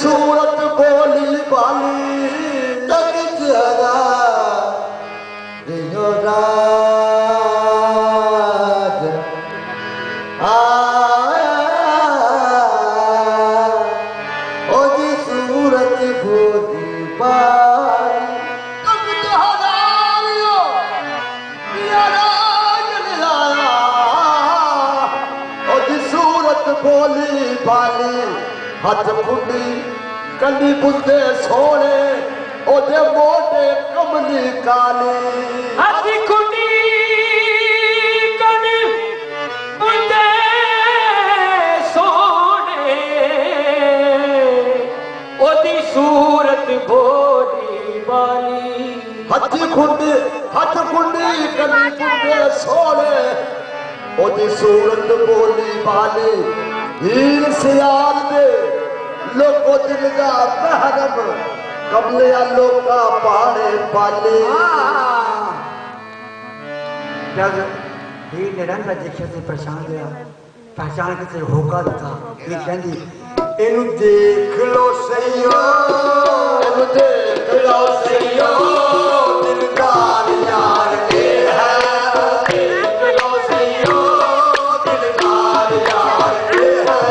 सूरत बोली बाली तक जरा रियो राज ओ जी सूरत बोली बाली तक जरा रियो राज लाया ओ जी सूरत बोली बाली हथ खुंडी कली बुंदे सोने ओदे मोटे कमली काली हथ खुंडी कली बुंदे सोने ओदी सूरत भोली बाली हथ खुंडी कली बुंदे सोने ओदी सूरत बोली बाली हीर सियाल दे लोको दिल का महरम कमले लोका पाड़े पाले जब हीर ने रंग देखिया से पहचान के से होका दिता ये कहंदी एनु देख लो सैयो दिलदार यार ए है देख लो सैयो दिलदार यार ए है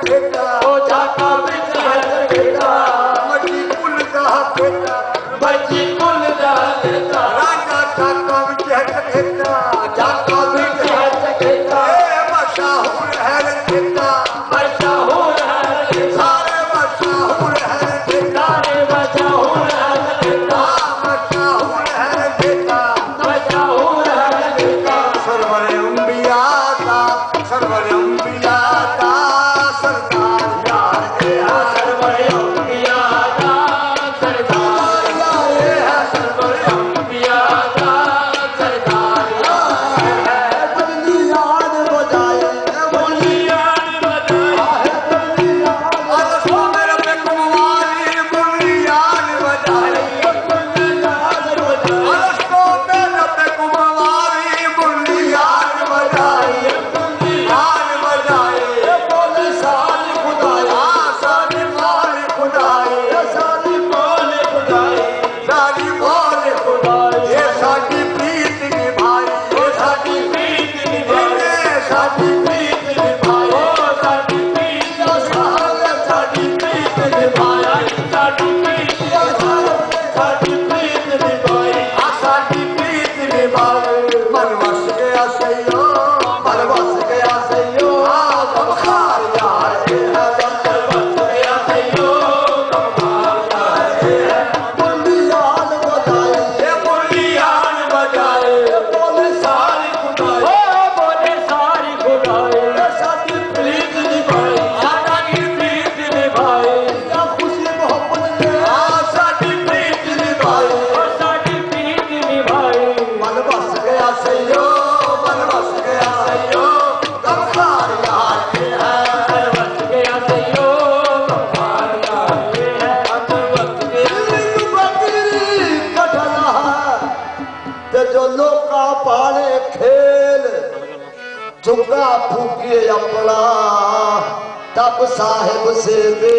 बेटा ओ झाका विच है बेटा मजी कुल दा बेटा बची कुल दा बेटा राजा झाका विच है बेटा झाका विच है बेटा ए मशहूर है बेटा मशहूर है सारे मशहूर है बेटा सारे मशहूर है बेटा मशहूर है बेटा मशहूर है बेटा सरवर अंबिया का सरकार यार ए सरवर अंबिया दा सरदार यार है सरवर अंबिया दा सरदार है बजनी याद बजाए बुनियाद बधाई अलसो मेरे पे कुमारी बुनियाद बजाए अलसो मेरे पे कुमारी बुनियाद बजाए याद बजाए बोले सारी खुदाई सारी माल खुदाई सारी बोले खुदाई सारी माल खुदाई ये साडी प्रीत निभाई ये साडी प्रीत निभाई ये साडी प्रीत निभाई ओ साडी प्रीत साडी प्रीत निभाई साडी प्रीत साडी प्रीत निभाई साडी प्रीत निभाई मन वस गया सैयो मन वस गया सैयो गमखार यार ए गया सैयो कमाल बुनियाद बजाए ये बुनियाद बजाए बोले सारी खुदाई ओ बोले सारी खुदाई सारी प्रीत निभाई साडी प्रीत निभाई या खुशी मोहब्बत ने साडी प्रीत निभाई ओ साडी प्रीत निभाई मन बस गया सैयो मन वस गया सैयो गमखार यार ए बच गया सैयो कमाल ये है बच गया एक बकरी कटला ते जो लोका पाले खेल चुंगा फूके अपना तब साहिब से दे